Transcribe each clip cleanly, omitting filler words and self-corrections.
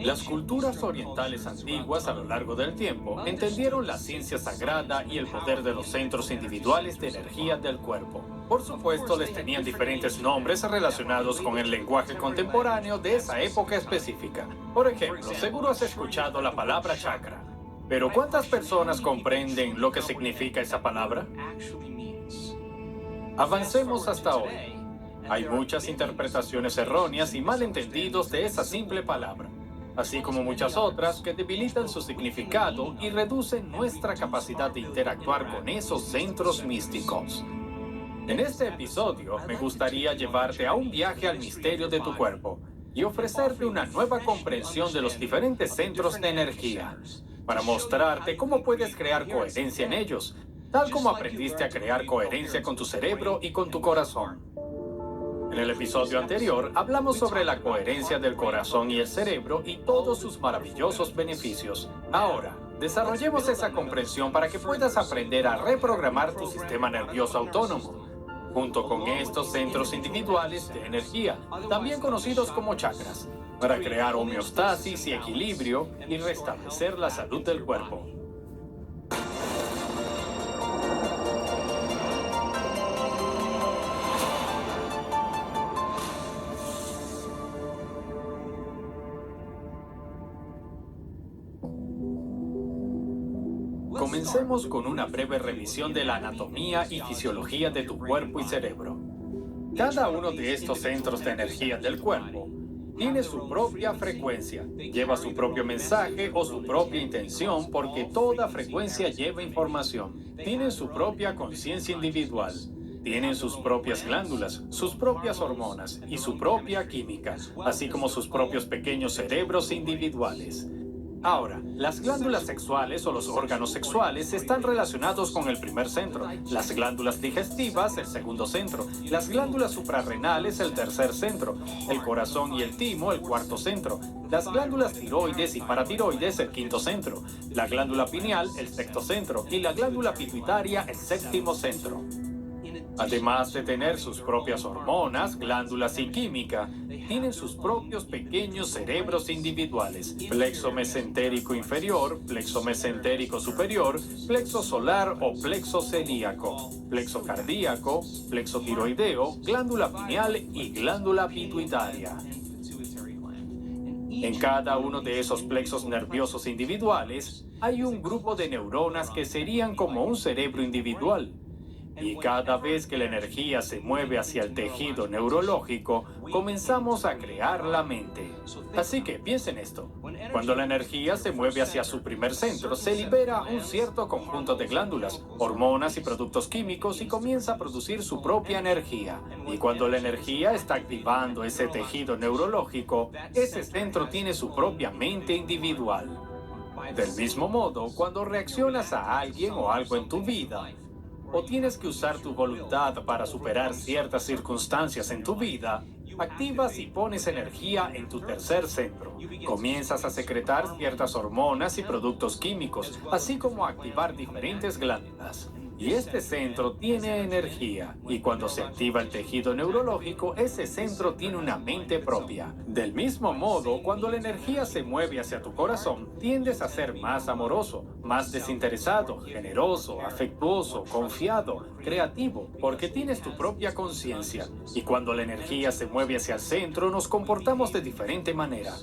Las culturas orientales antiguas a lo largo del tiempo entendieron la ciencia sagrada y el poder de los centros individuales de energía del cuerpo. Por supuesto, les tenían diferentes nombres relacionados con el lenguaje contemporáneo de esa época específica. Por ejemplo, seguro has escuchado la palabra chakra. Pero ¿cuántas personas comprenden lo que significa esa palabra? Avancemos hasta hoy. Hay muchas interpretaciones erróneas y malentendidos de esa simple palabra, así como muchas otras que debilitan su significado y reducen nuestra capacidad de interactuar con esos centros místicos. En este episodio me gustaría llevarte a un viaje al misterio de tu cuerpo y ofrecerte una nueva comprensión de los diferentes centros de energía, para mostrarte cómo puedes crear coherencia en ellos, tal como aprendiste a crear coherencia con tu cerebro y con tu corazón. En el episodio anterior hablamos sobre la coherencia del corazón y el cerebro y todos sus maravillosos beneficios. Ahora, desarrollemos esa comprensión para que puedas aprender a reprogramar tu sistema nervioso autónomo, junto con estos centros individuales de energía, también conocidos como chakras, para crear homeostasis y equilibrio y restablecer la salud del cuerpo. Comencemos con una breve revisión de la anatomía y fisiología de tu cuerpo y cerebro. Cada uno de estos centros de energía del cuerpo tiene su propia frecuencia, lleva su propio mensaje o su propia intención, porque toda frecuencia lleva información. Tienen su propia conciencia individual. Tienen sus propias glándulas, sus propias hormonas y su propia química, así como sus propios pequeños cerebros individuales. Ahora, las glándulas sexuales o los órganos sexuales están relacionados con el primer centro, las glándulas digestivas el segundo centro, las glándulas suprarrenales el tercer centro, el corazón y el timo el cuarto centro, las glándulas tiroides y paratiroides el quinto centro, la glándula pineal el sexto centro y la glándula pituitaria el séptimo centro. Además de tener sus propias hormonas, glándulas y química, tienen sus propios pequeños cerebros individuales: plexo mesentérico inferior, plexo mesentérico superior, plexo solar o plexo celíaco, plexo cardíaco, plexo tiroideo, glándula pineal y glándula pituitaria. En cada uno de esos plexos nerviosos individuales hay un grupo de neuronas que serían como un cerebro individual. Y cada vez que la energía se mueve hacia el tejido neurológico, comenzamos a crear la mente. Así que piensen esto. Cuando la energía se mueve hacia su primer centro, se libera un cierto conjunto de glándulas, hormonas y productos químicos y comienza a producir su propia energía. Y cuando la energía está activando ese tejido neurológico, ese centro tiene su propia mente individual. Del mismo modo, cuando reaccionas a alguien o algo en tu vida, o tienes que usar tu voluntad para superar ciertas circunstancias en tu vida, activas y pones energía en tu tercer centro. Comienzas a secretar ciertas hormonas y productos químicos, así como a activar diferentes glándulas. Y este centro tiene energía, y cuando se activa el tejido neurológico, ese centro tiene una mente propia. Del mismo modo, cuando la energía se mueve hacia tu corazón, tiendes a ser más amoroso, más desinteresado, generoso, afectuoso, confiado, creativo, porque tienes tu propia conciencia. Y cuando la energía se mueve hacia el centro, nos comportamos de diferente manera.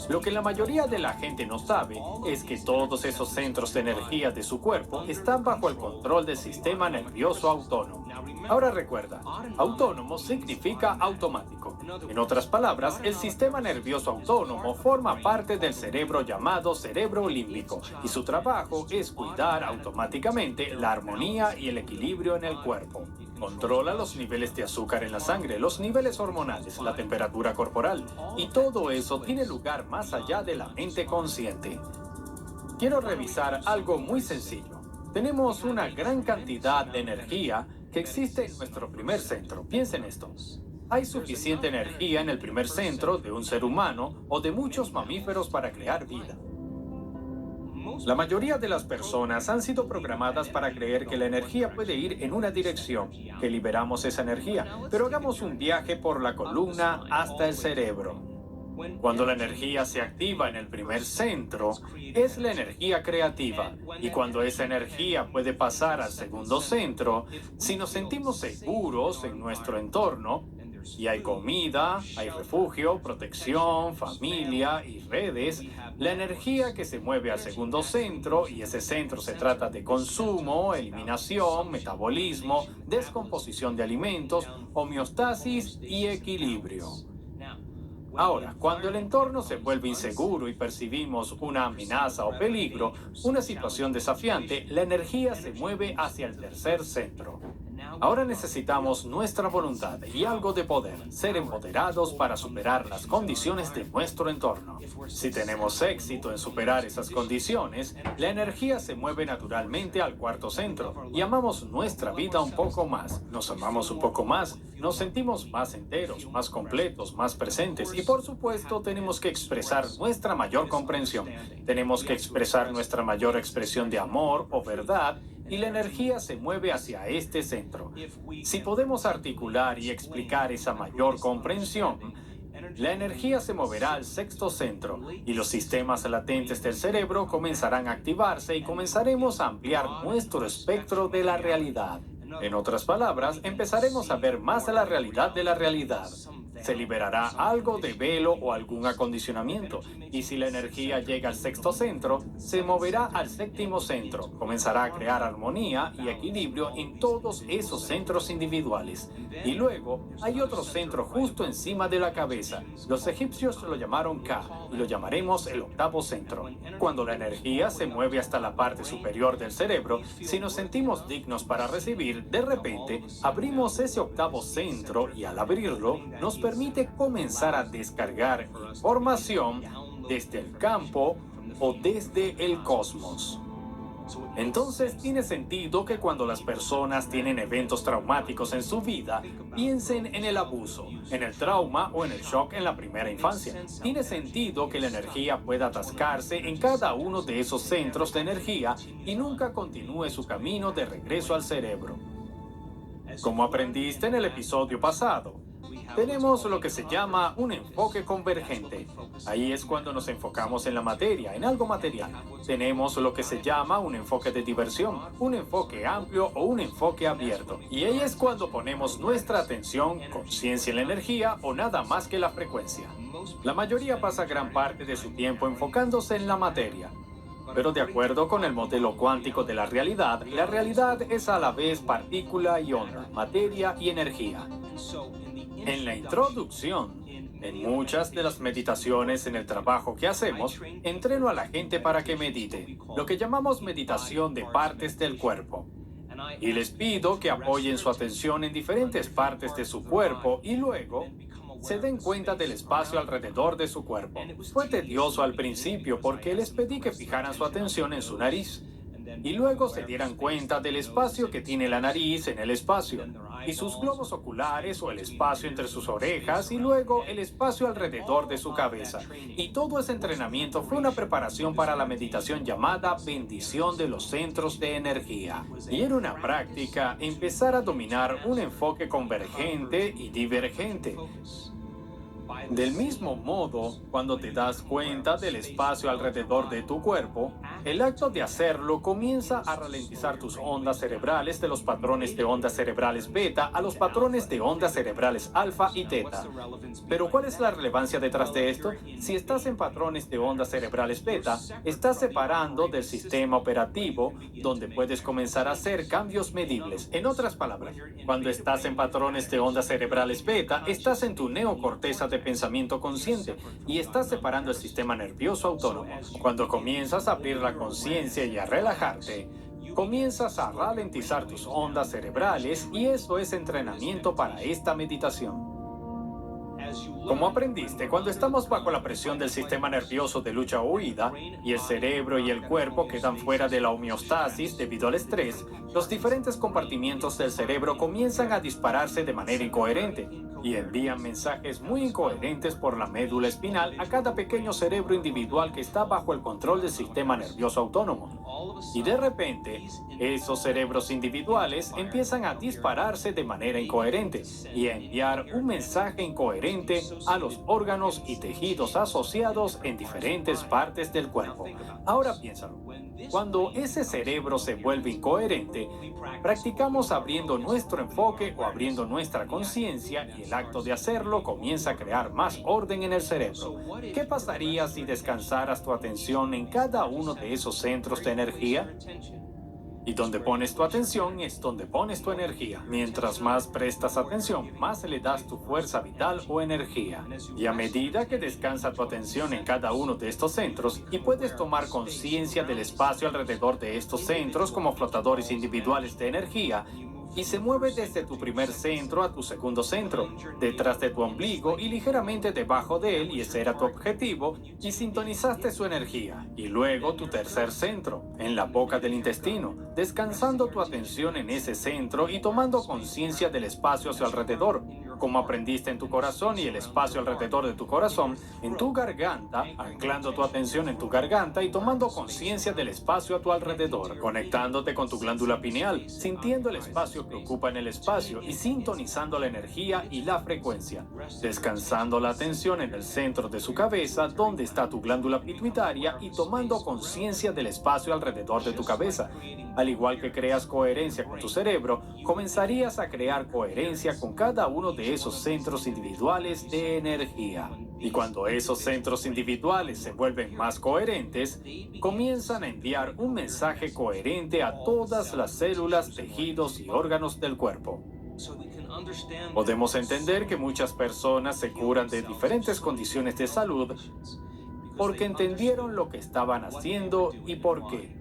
Lo que la mayoría de la gente no sabe es que todos esos centros de energía de su cuerpo están bajo el control del sistema nervioso autónomo. Ahora recuerda, autónomo significa automático. En otras palabras, el sistema nervioso autónomo forma parte del cerebro llamado cerebro límbico, y su trabajo es cuidar automáticamente la armonía y el equilibrio en el cuerpo. Controla los niveles de azúcar en la sangre, los niveles hormonales, la temperatura corporal, y todo eso tiene lugar más allá de la mente consciente. Quiero revisar algo muy sencillo. Tenemos una gran cantidad de energía que existe en nuestro primer centro. Piensen esto. Hay suficiente energía en el primer centro de un ser humano o de muchos mamíferos para crear vida. La mayoría de las personas han sido programadas para creer que la energía puede ir en una dirección, que liberamos esa energía, pero hagamos un viaje por la columna hasta el cerebro. Cuando la energía se activa en el primer centro, es la energía creativa. Y cuando esa energía puede pasar al segundo centro, si nos sentimos seguros en nuestro entorno, y hay comida, hay refugio, protección, familia y redes, la energía que se mueve al segundo centro, y ese centro se trata de consumo, eliminación, metabolismo, descomposición de alimentos, homeostasis y equilibrio. Ahora, cuando el entorno se vuelve inseguro y percibimos una amenaza o peligro, una situación desafiante, la energía se mueve hacia el tercer centro. Ahora necesitamos nuestra voluntad y algo de poder, ser empoderados para superar las condiciones de nuestro entorno. Si tenemos éxito en superar esas condiciones, la energía se mueve naturalmente al cuarto centro y amamos nuestra vida un poco más. Nos amamos un poco más, nos sentimos más enteros, más completos, más presentes y por supuesto tenemos que expresar nuestra mayor comprensión. Tenemos que expresar nuestra mayor expresión de amor o verdad y la energía se mueve hacia este centro. Si podemos articular y explicar esa mayor comprensión, la energía se moverá al sexto centro y los sistemas latentes del cerebro comenzarán a activarse y comenzaremos a ampliar nuestro espectro de la realidad. En otras palabras, empezaremos a ver más a la realidad de la realidad. Se liberará algo de velo o algún acondicionamiento, y si la energía llega al sexto centro, se moverá al séptimo centro, comenzará a crear armonía y equilibrio en todos esos centros individuales. Y luego hay otro centro justo encima de la cabeza. Los egipcios lo llamaron Ka, y lo llamaremos el octavo centro. Cuando la energía se mueve hasta la parte superior del cerebro, si nos sentimos dignos para recibir, de repente abrimos ese octavo centro y al abrirlo, nos permite comenzar a descargar información desde el campo o desde el cosmos. Entonces tiene sentido que cuando las personas tienen eventos traumáticos en su vida, piensen en el abuso, en el trauma o en el shock en la primera infancia. Tiene sentido que la energía pueda atascarse en cada uno de esos centros de energía y nunca continúe su camino de regreso al cerebro. Como aprendiste en el episodio pasado, tenemos lo que se llama un enfoque convergente. Ahí es cuando nos enfocamos en la materia, en algo material. Tenemos lo que se llama un enfoque de diversión, un enfoque amplio o un enfoque abierto. Y ahí es cuando ponemos nuestra atención, conciencia en la energía o nada más que la frecuencia. La mayoría pasa gran parte de su tiempo enfocándose en la materia. Pero de acuerdo con el modelo cuántico de la realidad es a la vez partícula y onda, materia y energía. En la introducción, en muchas de las meditaciones en el trabajo que hacemos, entreno a la gente para que medite, lo que llamamos meditación de partes del cuerpo. Y les pido que apoyen su atención en diferentes partes de su cuerpo y luego se den cuenta del espacio alrededor de su cuerpo. Fue tedioso al principio porque les pedí que fijaran su atención en su nariz y luego se dieran cuenta del espacio que tiene la nariz en el espacio y sus globos oculares o el espacio entre sus orejas y luego el espacio alrededor de su cabeza. Y todo ese entrenamiento fue una preparación para la meditación llamada bendición de los centros de energía. Y era una práctica empezar a dominar un enfoque convergente y divergente. Del mismo modo, cuando te das cuenta del espacio alrededor de tu cuerpo, el acto de hacerlo comienza a ralentizar tus ondas cerebrales de los patrones de ondas cerebrales beta a los patrones de ondas cerebrales alfa y teta. Pero ¿cuál es la relevancia detrás de esto? Si estás en patrones de ondas cerebrales beta, estás separando del sistema operativo donde puedes comenzar a hacer cambios medibles. En otras palabras, cuando estás en patrones de ondas cerebrales beta, estás en tu neocorteza de pensamiento consciente y estás separando el sistema nervioso autónomo. Cuando comienzas a abrir la conciencia y a relajarte, comienzas a ralentizar tus ondas cerebrales y eso es entrenamiento para esta meditación. Como aprendiste, cuando estamos bajo la presión del sistema nervioso de lucha o huida y el cerebro y el cuerpo quedan fuera de la homeostasis debido al estrés, los diferentes compartimientos del cerebro comienzan a dispararse de manera incoherente y envían mensajes muy incoherentes por la médula espinal a cada pequeño cerebro individual que está bajo el control del sistema nervioso autónomo. Y de repente, esos cerebros individuales empiezan a dispararse de manera incoherente y a enviar un mensaje incoherente a los órganos y tejidos asociados en diferentes partes del cuerpo. Ahora piénsalo. Cuando ese cerebro se vuelve incoherente, practicamos abriendo nuestro enfoque o abriendo nuestra conciencia y el acto de hacerlo comienza a crear más orden en el cerebro. ¿Qué pasaría si descansaras tu atención en cada uno de esos centros de energía? Y donde pones tu atención es donde pones tu energía. Mientras más prestas atención, más le das tu fuerza vital o energía. Y a medida que descansa tu atención en cada uno de estos centros y puedes tomar conciencia del espacio alrededor de estos centros como flotadores individuales de energía, y se mueve desde tu primer centro a tu segundo centro, detrás de tu ombligo y ligeramente debajo de él, y ese era tu objetivo, y sintonizaste su energía. Y luego tu tercer centro, en la boca del intestino, descansando tu atención en ese centro y tomando conciencia del espacio a su alrededor, como aprendiste en tu corazón y el espacio alrededor de tu corazón, en tu garganta, anclando tu atención en tu garganta y tomando conciencia del espacio a tu alrededor, conectándote con tu glándula pineal, sintiendo el espacio que ocupa en el espacio y sintonizando la energía y la frecuencia, descansando la atención en el centro de su cabeza, donde está tu glándula pituitaria, y tomando conciencia del espacio alrededor de tu cabeza. Al igual que creas coherencia con tu cerebro, comenzarías a crear coherencia con cada uno de esos centros individuales de energía. Y cuando esos centros individuales se vuelven más coherentes, comienzan a enviar un mensaje coherente a todas las células, tejidos y órganos del cuerpo. Podemos entender que muchas personas se curan de diferentes condiciones de salud porque entendieron lo que estaban haciendo y por qué.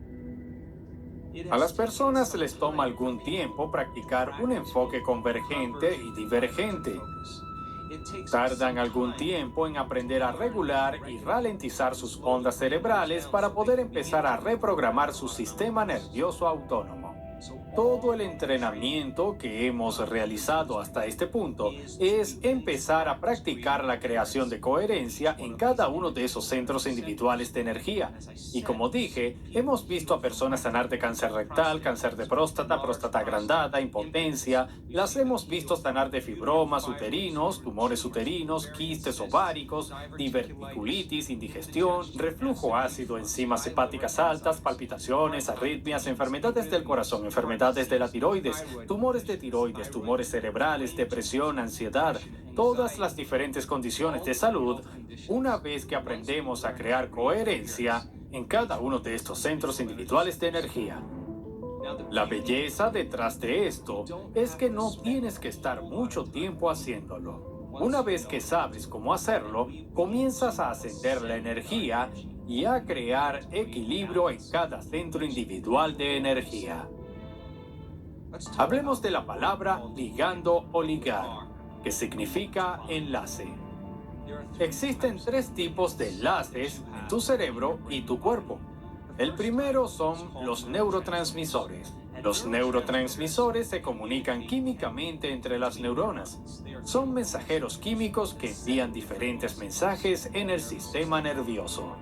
A las personas les toma algún tiempo practicar un enfoque convergente y divergente. Tardan algún tiempo en aprender a regular y ralentizar sus ondas cerebrales para poder empezar a reprogramar su sistema nervioso autónomo. Todo el entrenamiento que hemos realizado hasta este punto es empezar a practicar la creación de coherencia en cada uno de esos centros individuales de energía. Y como dije, hemos visto a personas sanar de cáncer rectal, cáncer de próstata, próstata agrandada, impotencia. Las hemos visto sanar de fibromas uterinos, tumores uterinos, quistes ováricos, diverticulitis, indigestión, reflujo ácido, enzimas hepáticas altas, palpitaciones, arritmias, enfermedades del corazón, enfermedades de la tiroides, tumores de tiroides, tumores cerebrales, depresión, ansiedad, todas las diferentes condiciones de salud, una vez que aprendemos a crear coherencia en cada uno de estos centros individuales de energía. La belleza detrás de esto es que no tienes que estar mucho tiempo haciéndolo. Una vez que sabes cómo hacerlo, comienzas a ascender la energía y a crear equilibrio en cada centro individual de energía. Hablemos de la palabra ligando o ligar, que significa enlace. Existen tres tipos de enlaces en tu cerebro y tu cuerpo. El primero son los neurotransmisores. Los neurotransmisores se comunican químicamente entre las neuronas. Son mensajeros químicos que envían diferentes mensajes en el sistema nervioso.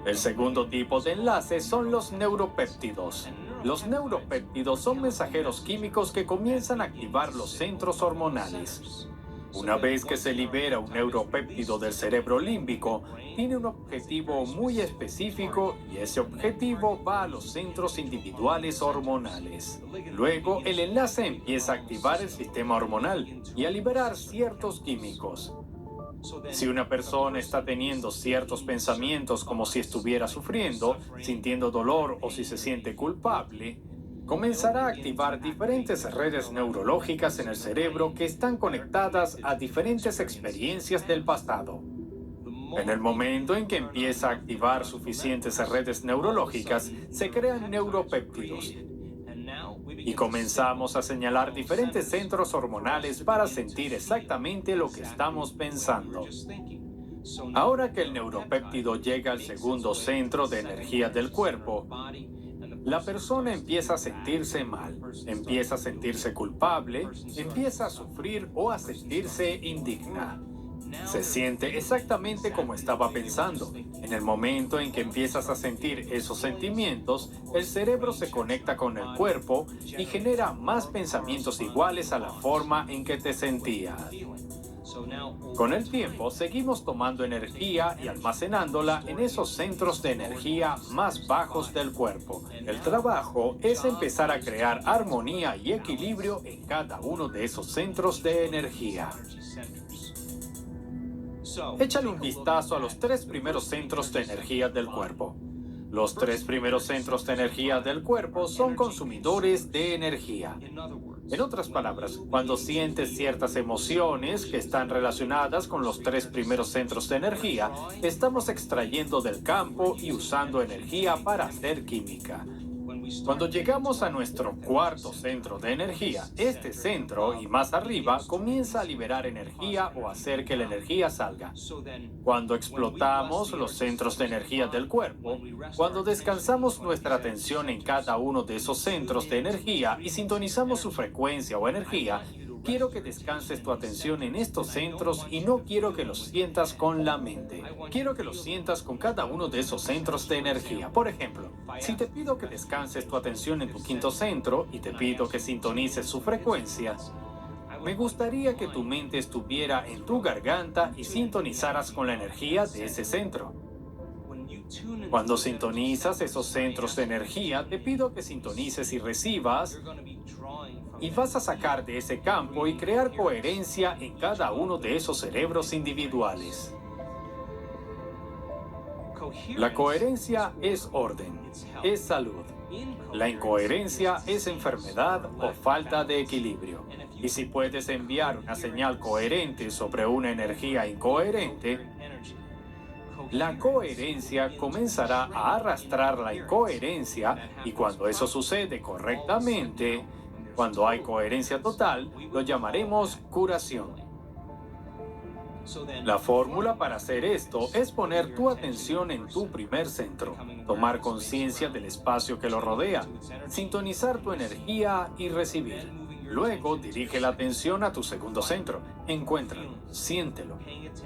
El segundo tipo de enlace son los neuropéptidos. Los neuropéptidos son mensajeros químicos que comienzan a activar los centros hormonales. Una vez que se libera un neuropéptido del cerebro límbico, tiene un objetivo muy específico y ese objetivo va a los centros individuales hormonales. Luego, el enlace empieza a activar el sistema hormonal y a liberar ciertos químicos. Si una persona está teniendo ciertos pensamientos como si estuviera sufriendo, sintiendo dolor o si se siente culpable, comenzará a activar diferentes redes neurológicas en el cerebro que están conectadas a diferentes experiencias del pasado. En el momento en que empieza a activar suficientes redes neurológicas, se crean neuropéptidos. Y comenzamos a señalar diferentes centros hormonales para sentir exactamente lo que estamos pensando. Ahora que el neuropéptido llega al segundo centro de energía del cuerpo, la persona empieza a sentirse mal, empieza a sentirse culpable, empieza a sufrir o a sentirse indigna. Se siente exactamente como estaba pensando. En el momento en que empiezas a sentir esos sentimientos, el cerebro se conecta con el cuerpo y genera más pensamientos iguales a la forma en que te sentías. Con el tiempo, seguimos tomando energía y almacenándola en esos centros de energía más bajos del cuerpo. El trabajo es empezar a crear armonía y equilibrio en cada uno de esos centros de energía. Échale un vistazo a los tres primeros centros de energía del cuerpo. Los tres primeros centros de energía del cuerpo son consumidores de energía. En otras palabras, cuando sientes ciertas emociones que están relacionadas con los tres primeros centros de energía, estamos extrayendo del campo y usando energía para hacer química. Cuando llegamos a nuestro cuarto centro de energía, este centro y más arriba comienza a liberar energía o hacer que la energía salga. Cuando explotamos los centros de energía del cuerpo, cuando descansamos nuestra atención en cada uno de esos centros de energía y sintonizamos su frecuencia o energía, quiero que descanses tu atención en estos centros y no quiero que los sientas con la mente. Quiero que los sientas con cada uno de esos centros de energía. Por ejemplo, si te pido que descanses tu atención en tu quinto centro y te pido que sintonices su frecuencia, me gustaría que tu mente estuviera en tu garganta y sintonizaras con la energía de ese centro. Cuando sintonizas esos centros de energía, te pido que sintonices y recibas, y vas a sacar de ese campo y crear coherencia en cada uno de esos cerebros individuales. La coherencia es orden, es salud. La incoherencia es enfermedad o falta de equilibrio. Y si puedes enviar una señal coherente sobre una energía incoherente, la coherencia comenzará a arrastrar la incoherencia, y cuando eso sucede correctamente, cuando hay coherencia total, lo llamaremos curación. La fórmula para hacer esto es poner tu atención en tu primer centro, tomar conciencia del espacio que lo rodea, sintonizar tu energía y recibir. Luego dirige la atención a tu segundo centro, encuéntralo, siéntelo,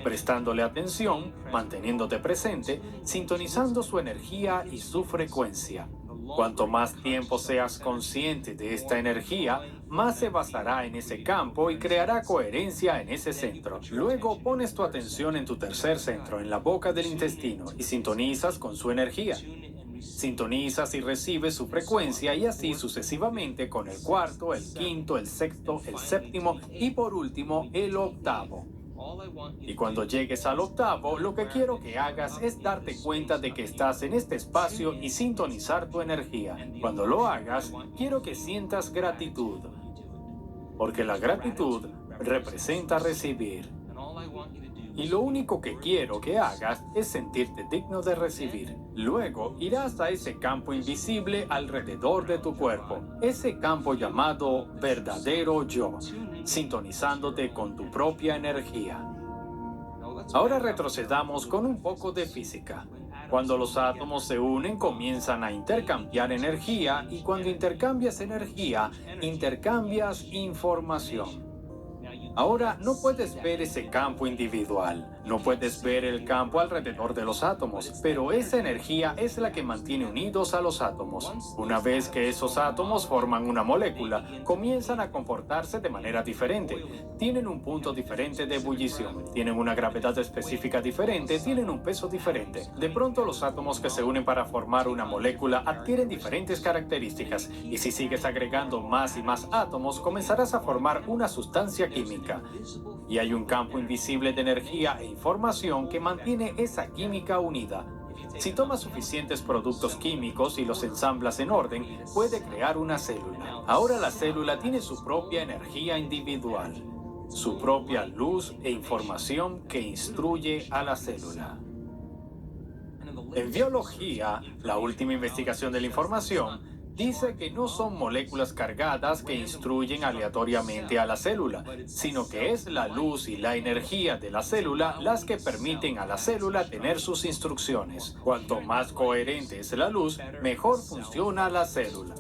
prestándole atención, manteniéndote presente, sintonizando su energía y su frecuencia. Cuanto más tiempo seas consciente de esta energía, más se basará en ese campo y creará coherencia en ese centro. Luego pones tu atención en tu tercer centro, en la boca del intestino, y sintonizas con su energía. Sintonizas y recibes su frecuencia y así sucesivamente con el cuarto, el quinto, el sexto, el séptimo y por último el octavo. Y cuando llegues al octavo, lo que quiero que hagas es darte cuenta de que estás en este espacio y sintonizar tu energía. Cuando lo hagas, quiero que sientas gratitud, porque la gratitud representa recibir. Y lo único que quiero que hagas es sentirte digno de recibir. Luego irás a ese campo invisible alrededor de tu cuerpo, ese campo llamado verdadero yo, sintonizándote con tu propia energía. Ahora retrocedamos con un poco de física. Cuando los átomos se unen, comienzan a intercambiar energía, y cuando intercambias energía, intercambias información. Ahora no puedes ver ese campo individual, no puedes ver el campo alrededor de los átomos, pero esa energía es la que mantiene unidos a los átomos. Una vez que esos átomos forman una molécula, comienzan a comportarse de manera diferente. Tienen un punto diferente de ebullición, tienen una gravedad específica diferente, tienen un peso diferente. De pronto los átomos que se unen para formar una molécula adquieren diferentes características, y si sigues agregando más y más átomos, comenzarás a formar una sustancia química. Y hay un campo invisible de energía e información que mantiene esa química unida. Si tomas suficientes productos químicos y los ensamblas en orden, puede crear una célula. Ahora la célula tiene su propia energía individual, su propia luz e información que instruye a la célula. En biología, la última investigación de la información dice que no son moléculas cargadas que instruyen aleatoriamente a la célula, sino que es la luz y la energía de la célula las que permiten a la célula tener sus instrucciones. Cuanto más coherente es la luz, mejor funciona la célula.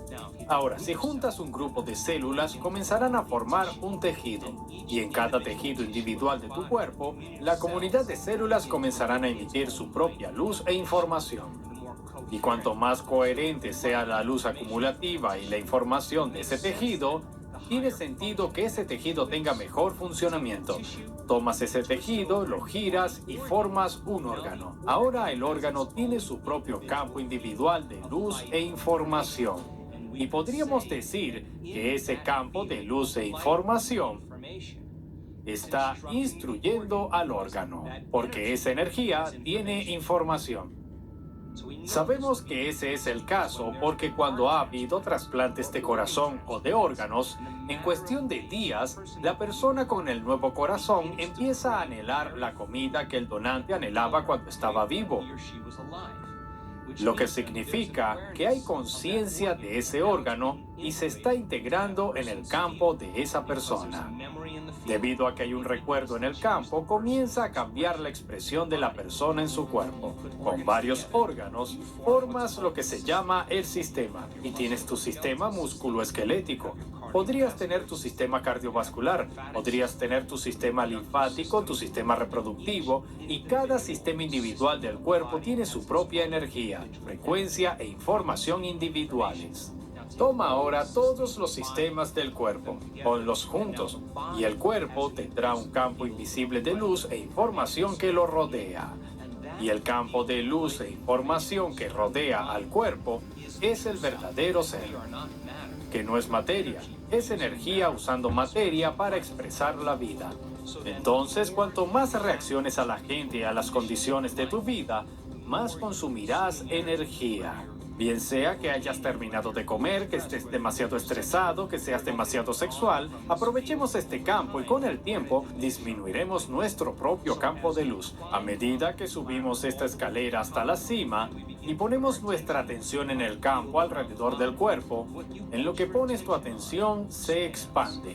Ahora, si juntas un grupo de células, comenzarán a formar un tejido. Y en cada tejido individual de tu cuerpo, la comunidad de células comenzarán a emitir su propia luz e información. Y cuanto más coherente sea la luz acumulativa y la información de ese tejido, tiene sentido que ese tejido tenga mejor funcionamiento. Tomas ese tejido, lo giras y formas un órgano. Ahora el órgano tiene su propio campo individual de luz e información. Y podríamos decir que ese campo de luz e información está instruyendo al órgano, porque esa energía tiene información. Sabemos que ese es el caso porque cuando ha habido trasplantes de corazón o de órganos, en cuestión de días, la persona con el nuevo corazón empieza a anhelar la comida que el donante anhelaba cuando estaba vivo, lo que significa que hay conciencia de ese órgano y se está integrando en el campo de esa persona. Debido a que hay un recuerdo en el campo, comienza a cambiar la expresión de la persona en su cuerpo. Con varios órganos, formas lo que se llama el sistema, y tienes tu sistema musculoesquelético. Podrías tener tu sistema cardiovascular, podrías tener tu sistema linfático, tu sistema reproductivo, y cada sistema individual del cuerpo tiene su propia energía, frecuencia e información individuales. Toma ahora todos los sistemas del cuerpo, ponlos juntos, y el cuerpo tendrá un campo invisible de luz e información que lo rodea. Y el campo de luz e información que rodea al cuerpo es el verdadero ser, que no es materia, es energía usando materia para expresar la vida. Entonces, cuanto más reacciones a la gente y a las condiciones de tu vida, más consumirás energía. Bien sea que hayas terminado de comer, que estés demasiado estresado, que seas demasiado sexual, aprovechemos este campo y con el tiempo disminuiremos nuestro propio campo de luz. A medida que subimos esta escalera hasta la cima y ponemos nuestra atención en el campo alrededor del cuerpo, en lo que pones tu atención se expande.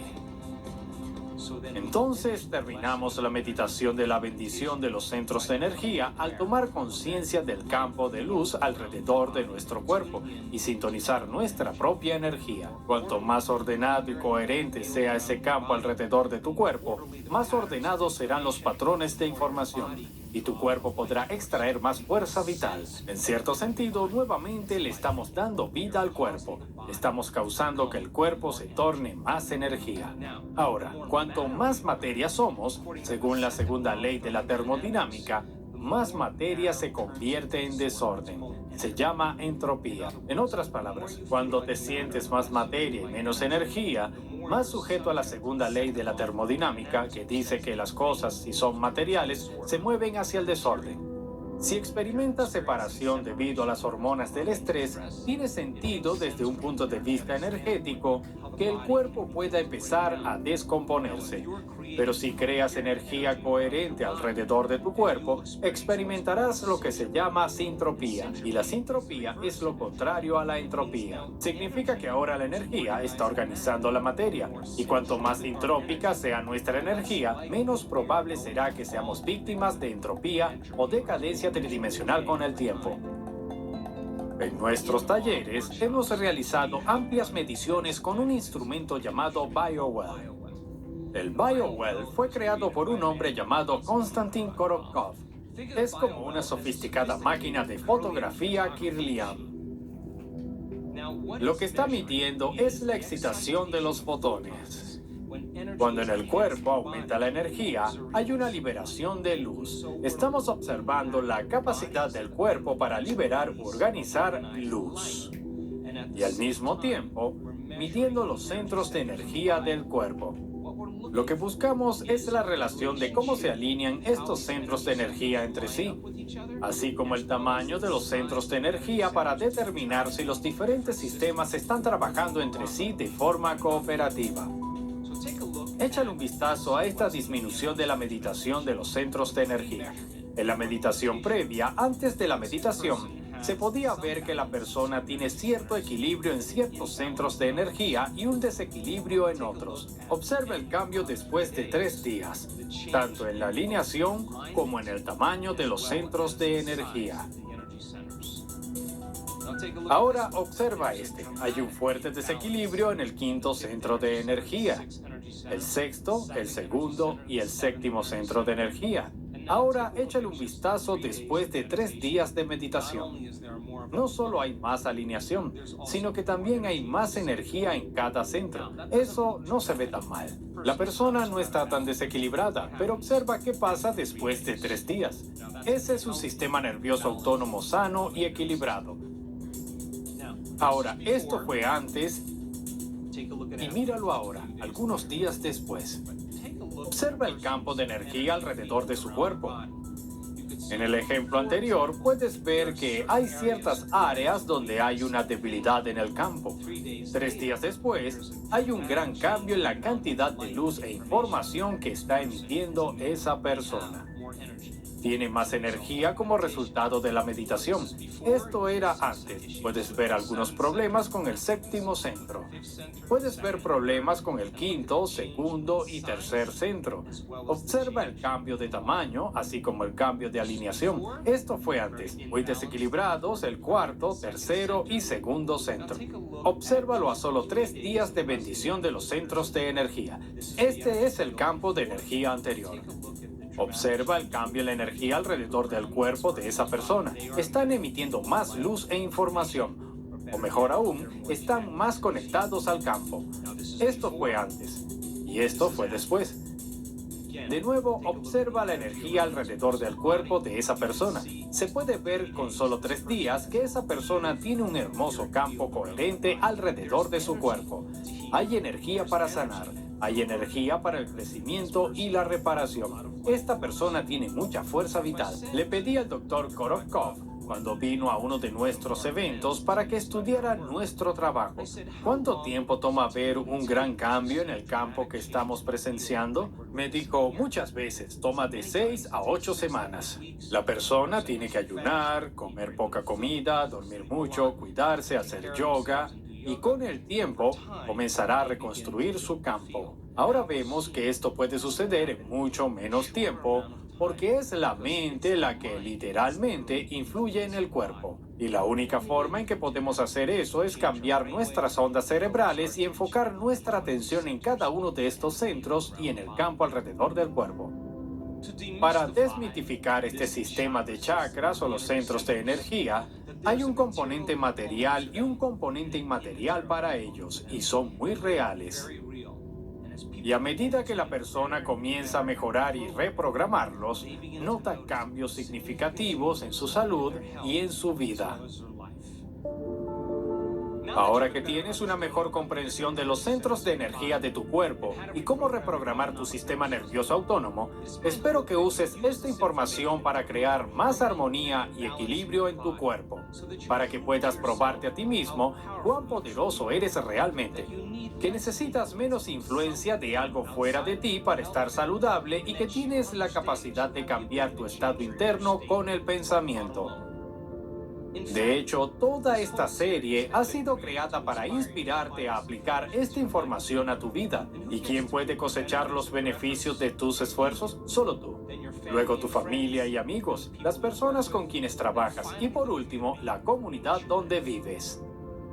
Entonces terminamos la meditación de la bendición de los centros de energía al tomar conciencia del campo de luz alrededor de nuestro cuerpo y sintonizar nuestra propia energía. Cuanto más ordenado y coherente sea ese campo alrededor de tu cuerpo, más ordenados serán los patrones de información y tu cuerpo podrá extraer más fuerza vital. En cierto sentido, nuevamente le estamos dando vida al cuerpo. Estamos causando que el cuerpo se torne más energía. Ahora, cuanto más materia somos, según la segunda ley de la termodinámica, más materia se convierte en desorden. Se llama entropía. En otras palabras, cuando te sientes más materia y menos energía, más sujeto a la segunda ley de la termodinámica, que dice que las cosas, si son materiales, se mueven hacia el desorden. Si experimentas separación debido a las hormonas del estrés, tiene sentido desde un punto de vista energético que el cuerpo pueda empezar a descomponerse. Pero si creas energía coherente alrededor de tu cuerpo, experimentarás lo que se llama sintropía. Y la sintropía es lo contrario a la entropía. Significa que ahora la energía está organizando la materia. Y cuanto más sintrópica sea nuestra energía, menos probable será que seamos víctimas de entropía o decadencia tridimensional con el tiempo. En nuestros talleres hemos realizado amplias mediciones con un instrumento llamado BioWell. El BioWell fue creado por un hombre llamado Konstantin Korotkov. Es como una sofisticada máquina de fotografía Kirlian. Lo que está midiendo es la excitación de los fotones. Cuando en el cuerpo aumenta la energía, hay una liberación de luz. Estamos observando la capacidad del cuerpo para liberar u organizar luz. Y al mismo tiempo, midiendo los centros de energía del cuerpo. Lo que buscamos es la relación de cómo se alinean estos centros de energía entre sí, así como el tamaño de los centros de energía para determinar si los diferentes sistemas están trabajando entre sí de forma cooperativa. Échale un vistazo a esta disminución de la meditación de los centros de energía. En la meditación previa, antes de la meditación, se podía ver que la persona tiene cierto equilibrio en ciertos centros de energía y un desequilibrio en otros. Observa el cambio después de 3 días, tanto en la alineación como en el tamaño de los centros de energía. Ahora observa este. Hay un fuerte desequilibrio en el quinto centro de energía, el sexto, el segundo y el séptimo centro de energía. Ahora échale un vistazo después de 3 días de meditación. No solo hay más alineación, sino que también hay más energía en cada centro. Eso no se ve tan mal. La persona no está tan desequilibrada, pero observa qué pasa después de 3 días. Ese es un sistema nervioso autónomo sano y equilibrado. Ahora, esto fue antes y míralo ahora, algunos días después. Observa el campo de energía alrededor de su cuerpo. En el ejemplo anterior, puedes ver que hay ciertas áreas donde hay una debilidad en el campo. 3 días después, hay un gran cambio en la cantidad de luz e información que está emitiendo esa persona. Tiene más energía como resultado de la meditación. Esto era antes. Puedes ver algunos problemas con el séptimo centro. Puedes ver problemas con el quinto, segundo y tercer centro. Observa el cambio de tamaño, así como el cambio de alineación. Esto fue antes. Muy desequilibrados el cuarto, tercero y segundo centro. Obsérvalo a solo 3 días de bendición de los centros de energía. Este es el campo de energía anterior. Observa el cambio en la energía alrededor del cuerpo de esa persona. Están emitiendo más luz e información. O mejor aún, están más conectados al campo. Esto fue antes. Y esto fue después. De nuevo, observa la energía alrededor del cuerpo de esa persona. Se puede ver con solo 3 días que esa persona tiene un hermoso campo coherente alrededor de su cuerpo. Hay energía para sanar. Hay energía para el crecimiento y la reparación. Esta persona tiene mucha fuerza vital. Le pedí al Dr. Korotkov, cuando vino a uno de nuestros eventos, para que estudiara nuestro trabajo. ¿Cuánto tiempo toma ver un gran cambio en el campo que estamos presenciando? Me dijo, muchas veces toma de 6 a 8 semanas. La persona tiene que ayunar, comer poca comida, dormir mucho, cuidarse, hacer yoga. Y con el tiempo comenzará a reconstruir su campo. Ahora vemos que esto puede suceder en mucho menos tiempo porque es la mente la que literalmente influye en el cuerpo. Y la única forma en que podemos hacer eso es cambiar nuestras ondas cerebrales y enfocar nuestra atención en cada uno de estos centros y en el campo alrededor del cuerpo. Para desmitificar este sistema de chakras o los centros de energía, hay un componente material y un componente inmaterial para ellos, y son muy reales. Y a medida que la persona comienza a mejorar y reprogramarlos, nota cambios significativos en su salud y en su vida. Ahora que tienes una mejor comprensión de los centros de energía de tu cuerpo y cómo reprogramar tu sistema nervioso autónomo, espero que uses esta información para crear más armonía y equilibrio en tu cuerpo, para que puedas probarte a ti mismo cuán poderoso eres realmente, que necesitas menos influencia de algo fuera de ti para estar saludable y que tienes la capacidad de cambiar tu estado interno con el pensamiento. De hecho, toda esta serie ha sido creada para inspirarte a aplicar esta información a tu vida. ¿Y quién puede cosechar los beneficios de tus esfuerzos? Solo tú. Luego tu familia y amigos, las personas con quienes trabajas y por último, la comunidad donde vives.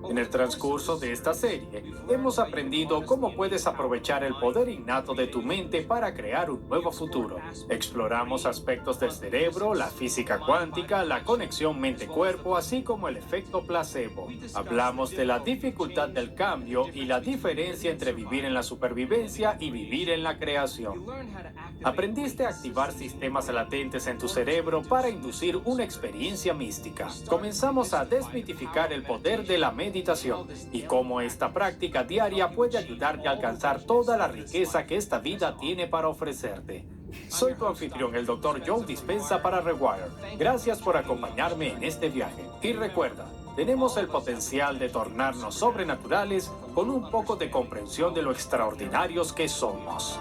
En el transcurso de esta serie, hemos aprendido cómo puedes aprovechar el poder innato de tu mente para crear un nuevo futuro. Exploramos aspectos del cerebro, la física cuántica, la conexión mente-cuerpo, así como el efecto placebo. Hablamos de la dificultad del cambio y la diferencia entre vivir en la supervivencia y vivir en la creación. Aprendiste a activar sistemas latentes en tu cerebro para inducir una experiencia mística. Comenzamos a desmitificar el poder de la meditación y cómo esta práctica diaria puede ayudarte a alcanzar toda la riqueza que esta vida tiene para ofrecerte. Soy tu anfitrión, el Dr. Joe Dispenza para Rewire. Gracias por acompañarme en este viaje. Y recuerda, tenemos el potencial de tornarnos sobrenaturales con un poco de comprensión de lo extraordinarios que somos.